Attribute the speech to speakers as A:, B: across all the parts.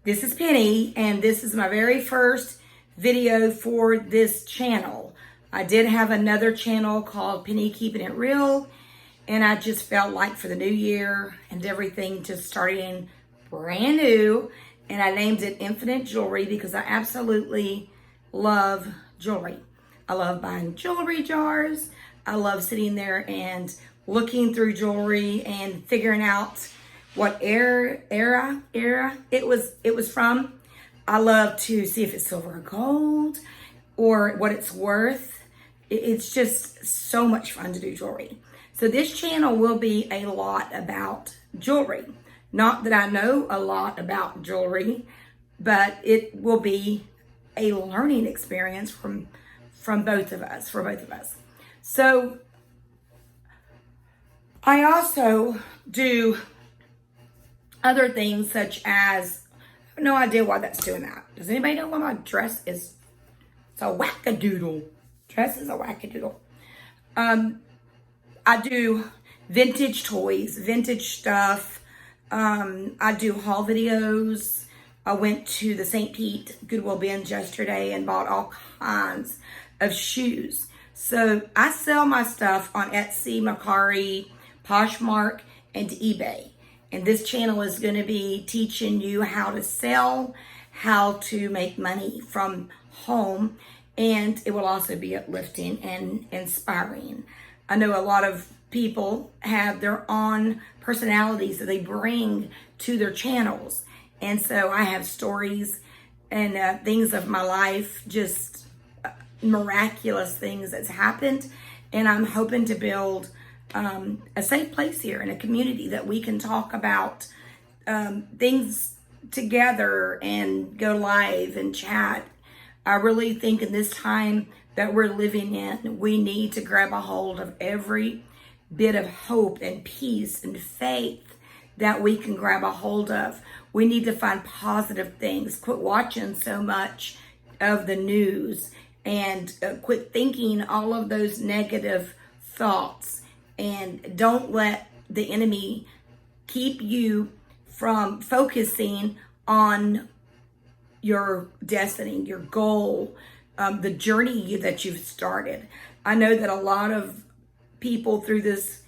A: This is Penny, and this is my very first video for this channel. I did have another channel called Penny Keeping It Real, and I just felt like for the new year and everything just starting brand new, and I named it Infinite Jewelry because I absolutely love jewelry. I love buying jewelry jars. I love sitting there and looking through jewelry and figuring out what era it was from. I love to see if it's silver or gold or what it's worth. It's just so much fun to do jewelry. So this channel will be a lot about jewelry. Not that I know a lot about jewelry, but it will be a learning experience for both of us. So I also do other things such as, I have no idea why that's doing that. Does anybody know why my dress is? It's a wackadoodle. Dress is a wackadoodle. I do vintage toys, vintage stuff. I do haul videos. I went to the St. Pete Goodwill bins yesterday and bought all kinds of shoes. So I sell my stuff on Etsy, Mercari, Poshmark, and eBay. And this channel is going to be teaching you how to sell, how to make money from home, and it will also be uplifting and inspiring. I know a lot of people have their own personalities that they bring to their channels. And so I have stories and things of my life, just miraculous things that's happened. And I'm hoping to build a safe place here in a community that we can talk about things together and go live and chat. I really think in this time that we're living in, we need to grab a hold of every bit of hope and peace and faith that we can grab a hold of. We need to find positive things. Quit watching so much of the news and quit thinking all of those negative thoughts. And don't let the enemy keep you from focusing on your destiny, your goal, the journey that you've started. I know that a lot of people through this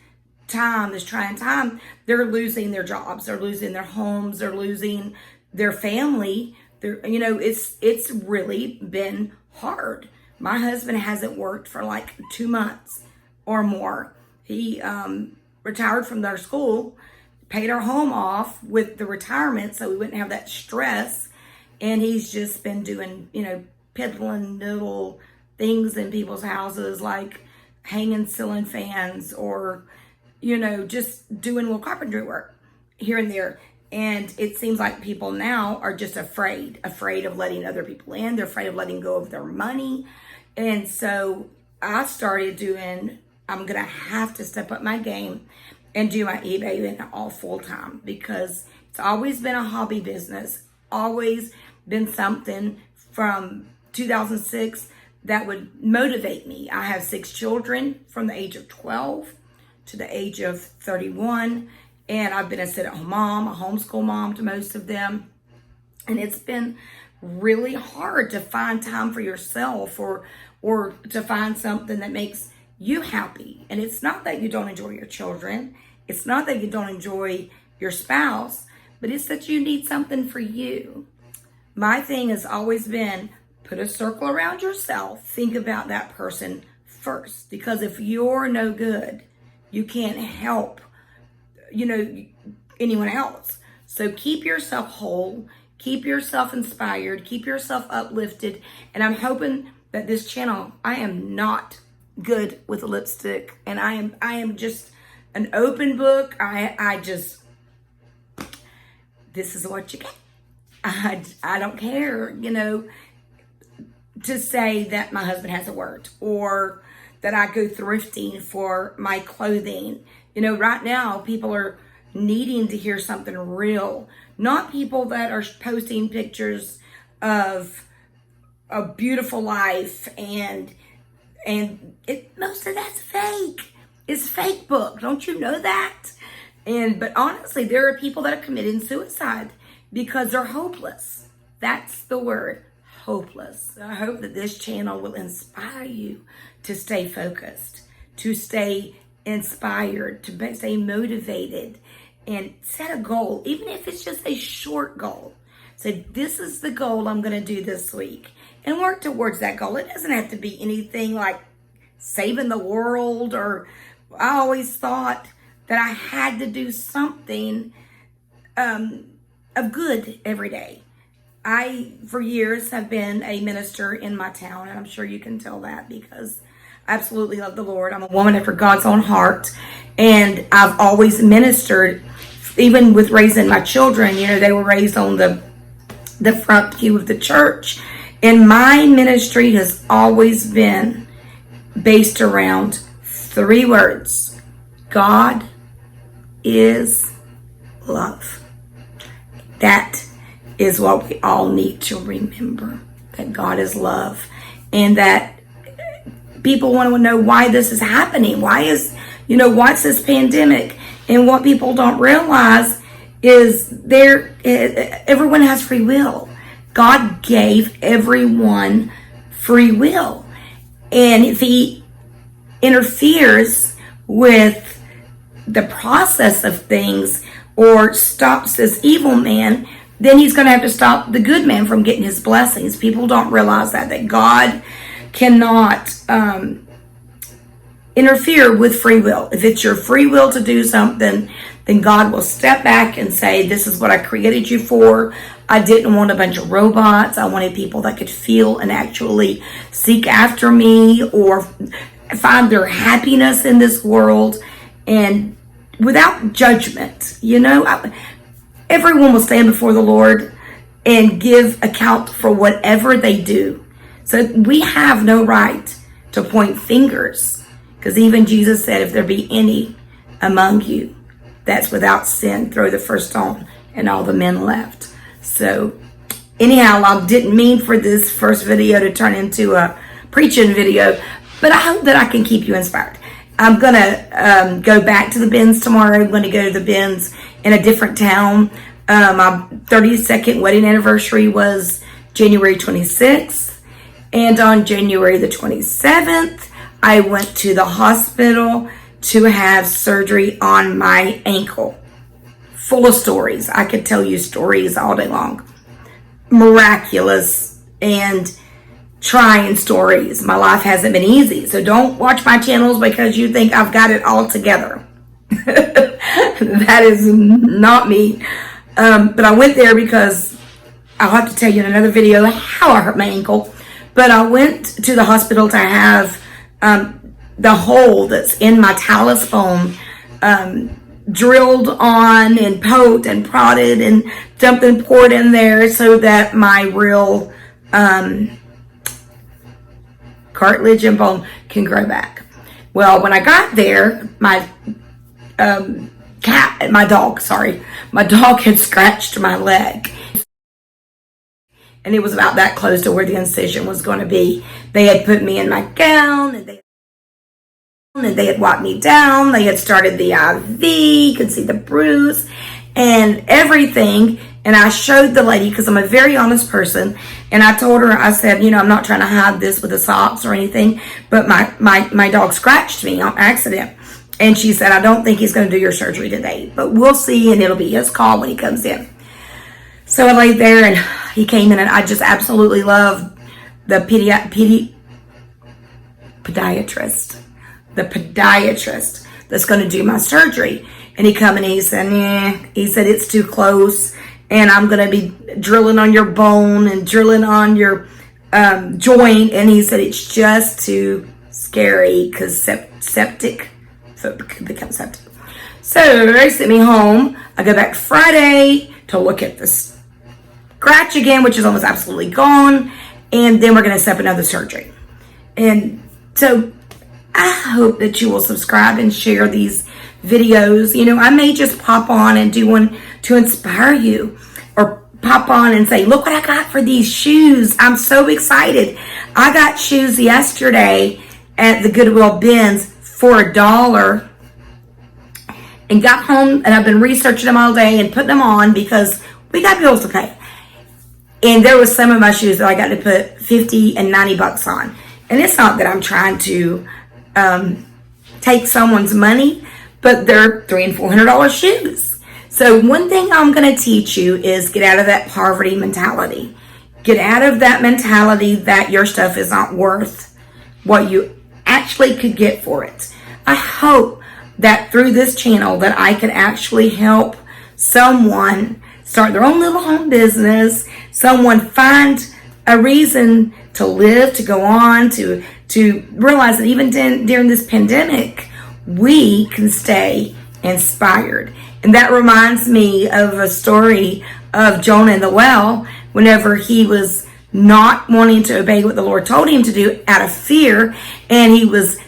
A: time, this trying time, they're losing their jobs, they're losing their homes, they're losing their family. It's really been hard. My husband hasn't worked for like 2 months or more. He retired from their school, paid our home off with the retirement so we wouldn't have that stress. And he's just been doing, peddling little things in people's houses like hanging ceiling fans or, just doing little carpentry work here and there. And it seems like people now are just afraid of letting other people in. They're afraid of letting go of their money. And so I started I'm going to have to step up my game and do my eBay event all full time because it's always been a hobby business, always been something from 2006 that would motivate me. I have 6 children from the age of 12 to the age of 31, and I've been a sit-at-home mom, a homeschool mom to most of them, and it's been really hard to find time for yourself or to find something that makes you happy. And it's not that you don't enjoy your children. It's not that you don't enjoy your spouse, but it's that you need something for you. My thing has always been put a circle around yourself. Think about that person first, because if you're no good, you can't help, anyone else. So keep yourself whole, keep yourself inspired, keep yourself uplifted. And I'm hoping that this channel, I am not good with lipstick, and I am just an open book. This is what you get. I don't care, to say that my husband hasn't worked or that I go thrifting for my clothing. Right now people are needing to hear something real, not people that are posting pictures of a beautiful life and most of that's fake. It's fake book. Don't you know that? But honestly, there are people that are committing suicide because they're hopeless. That's the word, hopeless. I hope that this channel will inspire you to stay focused, to stay inspired, to stay motivated, and set a goal, even if it's just a short goal. Say, this is the goal I'm going to do this week, and work towards that goal. It doesn't have to be anything like saving the world, or I always thought that I had to do something of good every day. I, for years, have been a minister in my town, and I'm sure you can tell that because I absolutely love the Lord. I'm a woman after God's own heart, and I've always ministered, even with raising my children. You know, they were raised on the front pew of the church, and my ministry has always been based around 3 words: God is love. That is what we all need to remember, that God is love, and that people want to know why this is happening. What's this pandemic? And what people don't realize is everyone has free will. God gave everyone free will. And if he interferes with the process of things or stops this evil man, then he's going to have to stop the good man from getting his blessings. People don't realize that God cannot interfere with free will. If it's your free will to do something, then God will step back and say, this is what I created you for. I didn't want a bunch of robots. I wanted people that could feel and actually seek after me or find their happiness in this world, and without judgment. Everyone will stand before the Lord and give account for whatever they do. So we have no right to point fingers, because even Jesus said, if there be any among you that's without sin, throw the first stone. And all the men left. So anyhow, I didn't mean for this first video to turn into a preaching video, but I hope that I can keep you inspired. I'm going to go back to the bins tomorrow. I'm going to go to the bins in a different town. My 32nd wedding anniversary was January 26th. And on January the 27th, I went to the hospital to have surgery on my ankle. Full of stories. I could tell you stories all day long. Miraculous and trying stories. My life hasn't been easy. So don't watch my channels because you think I've got it all together. That is not me. But I went there because I'll have to tell you in another video how I hurt my ankle. But I went to the hospital to have the hole that's in my talus bone drilled on and poked and prodded and something poured in there so that my real cartilage and bone can grow back. Well, when I got there, my dog had scratched my leg. And it was about that close to where the incision was going to be. They had put me in my gown, and they had wiped me down. They had started the IV. You could see the bruise and everything. And I showed the lady, because I'm a very honest person, and I told her, I said, I'm not trying to hide this with the socks or anything, but my dog scratched me on accident. And she said, I don't think he's going to do your surgery today, but we'll see, and it'll be his call when he comes in. So I laid there, and he came in, and I just absolutely love the podiatrist that's going to do my surgery. And he come and he said, it's too close, and I'm going to be drilling on your bone and drilling on your joint. And he said, it's just too scary because septic, so it could become septic. So they sent me home. I go back Friday to look at the scratch again, which is almost absolutely gone. And then we're going to set up another surgery. And so I hope that you will subscribe and share these videos. I may just pop on and do one to inspire you, or pop on and say, look what I got for these shoes. I'm so excited. I got shoes yesterday at the Goodwill bins for $1, and got home, and I've been researching them all day and putting them on because We got bills to pay. And there was some of my shoes that I got to put 50 and 90 bucks on. And it's not that I'm trying to take someone's money, but they're $300 and $400 shoes. So one thing I'm going to teach you is get out of that poverty mentality. Get out of that mentality that your stuff is not worth what you actually could get for it. I hope that through this channel that I could actually help someone start their own little home business, someone find a reason to live, to go on, to realize that even during this pandemic, we can stay inspired. And that reminds me of a story of Jonah in the well, whenever he was not wanting to obey what the Lord told him to do out of fear, and he was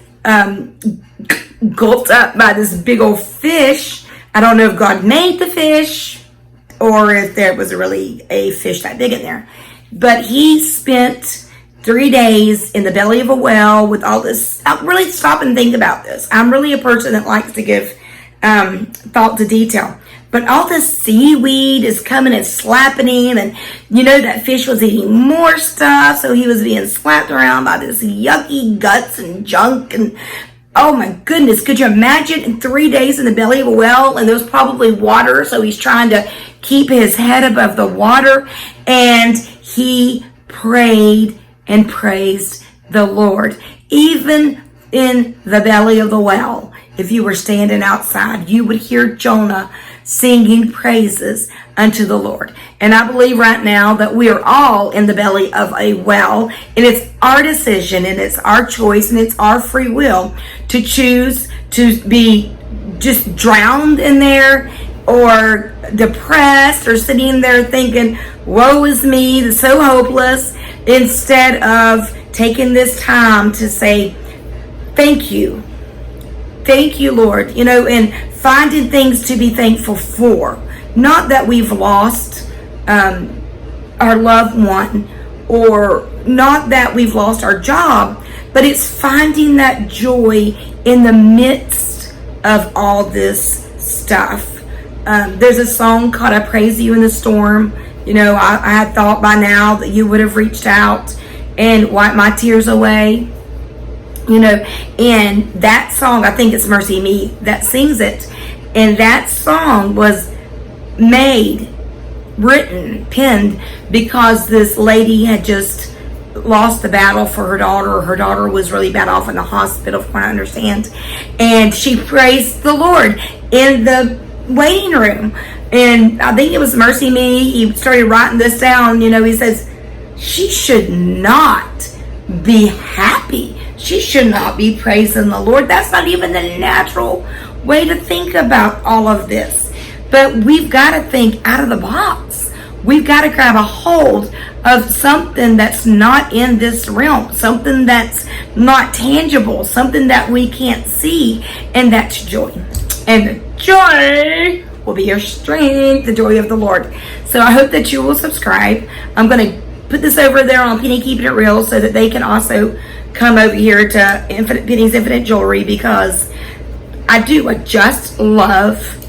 A: gulped up by this big old fish. I don't know if God made the fish or if there was really a fish that big in there. But he spent 3 days in the belly of a well with all this. I really stop and think about this. I'm really a person that likes to give thought to detail. But all this seaweed is coming and slapping him. And you know that fish was eating more stuff. So he was being slapped around by this yucky guts and junk. And oh my goodness, could you imagine in 3 days in the belly of a well? And there's probably water. So he's trying to keep his head above the water. And he prayed and praised the Lord. Even in the belly of the well, if you were standing outside, you would hear Jonah singing praises unto the Lord. And I believe right now that we are all in the belly of a well, and it's our decision and it's our choice and it's our free will to choose to be just drowned in there or depressed or sitting there thinking, woe is me, it's so hopeless, instead of taking this time to say, thank you. Thank you, Lord, and finding things to be thankful for. Not that we've lost our loved one, or not that we've lost our job, but it's finding that joy in the midst of all this stuff. There's a song called I Praise You in the Storm. I had thought by now that you would have reached out and wiped my tears away. And that song, I think it's Mercy Me that sings it. And that song was made, written, penned because this lady had just lost the battle for her daughter. Her daughter was really bad off in the hospital, from what I understand. And she praised the Lord in the waiting room. And I think it was Mercy Me. He started writing this down. He says, she should not be happy. She should not be praising the Lord. That's not even the natural way to think about all of this. But we've got to think out of the box. We've got to grab a hold of something that's not in this realm, something that's not tangible, something that we can't see, and that's joy. And the joy will be your strength, the joy of the Lord. So I hope that you will subscribe. I'm going to put this over there on Penny Keeping It Real so that they can also come over here to Penny's Infinite Jewelry, because I just love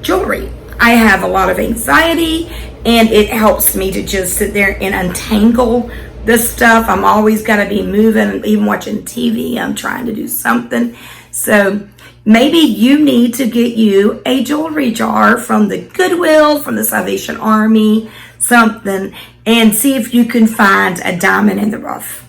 A: jewelry. I have a lot of anxiety, and it helps me to just sit there and untangle this stuff. I'm always got to be moving, even watching TV. I'm trying to do something. So maybe you need to get you a jewelry jar from the Goodwill, from the Salvation Army, something, and see if you can find a diamond in the rough.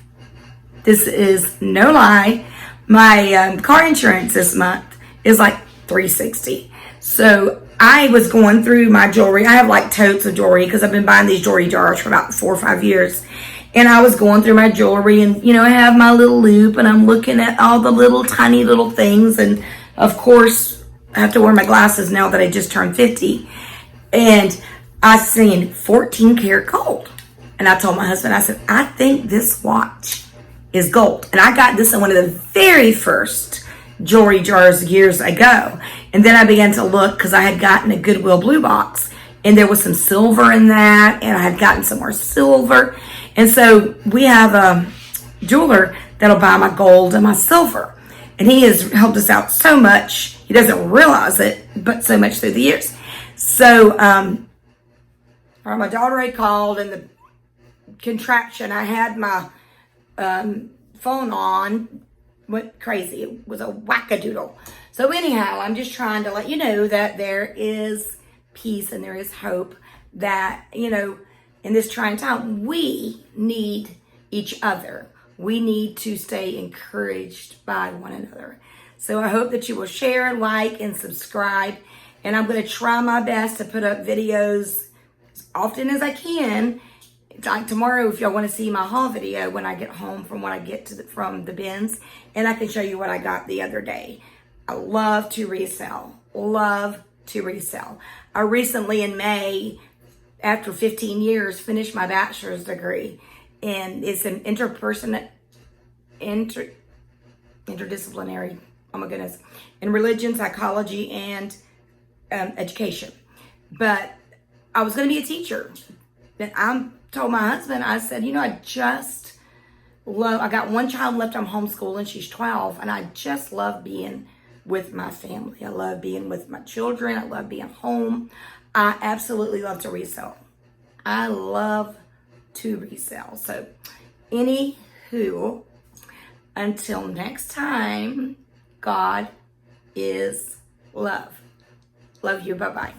A: This is no lie. My car insurance this month is like $360. So I was going through my jewelry. I have like totes of jewelry because I've been buying these jewelry jars for about 4 or 5 years. And I was going through my jewelry, and I have my little loop, and I'm looking at all the little tiny little things. And of course, I have to wear my glasses now that I just turned 50. And I seen 14 karat gold. And I told my husband, I said, I think this watch is gold. And I got this in one of the very first jewelry jars years ago. And then I began to look because I had gotten a Goodwill blue box, and there was some silver in that, and I had gotten some more silver. And so we have a jeweler that'll buy my gold and my silver. And he has helped us out so much. He doesn't realize it, but so much through the years. So or my daughter had called and the contraction, I had my phone on, went crazy. It was a wackadoodle. So anyhow, I'm just trying to let you know that there is peace and there is hope, that, you know, in this trying time, we need each other. We need to stay encouraged by one another. So I hope that you will share, like, and subscribe. And I'm going to try my best to put up videos as often as I can. Like tomorrow, if y'all want to see my haul video when I get home from when I get to from the bins, and I can show you what I got the other day. I love to resell. Love to resell. I recently in May, after 15 years, finished my bachelor's degree, and it's an interdisciplinary, oh my goodness, in religion, psychology, and education. But I was going to be a teacher. But I told my husband, I said, you know, I got one child left. I'm homeschooling. She's 12. And I just love being with my family. I love being with my children. I love being home. I absolutely love to resell. I love to resell. So, anywho, until next time, God is love. Love you. Bye-bye.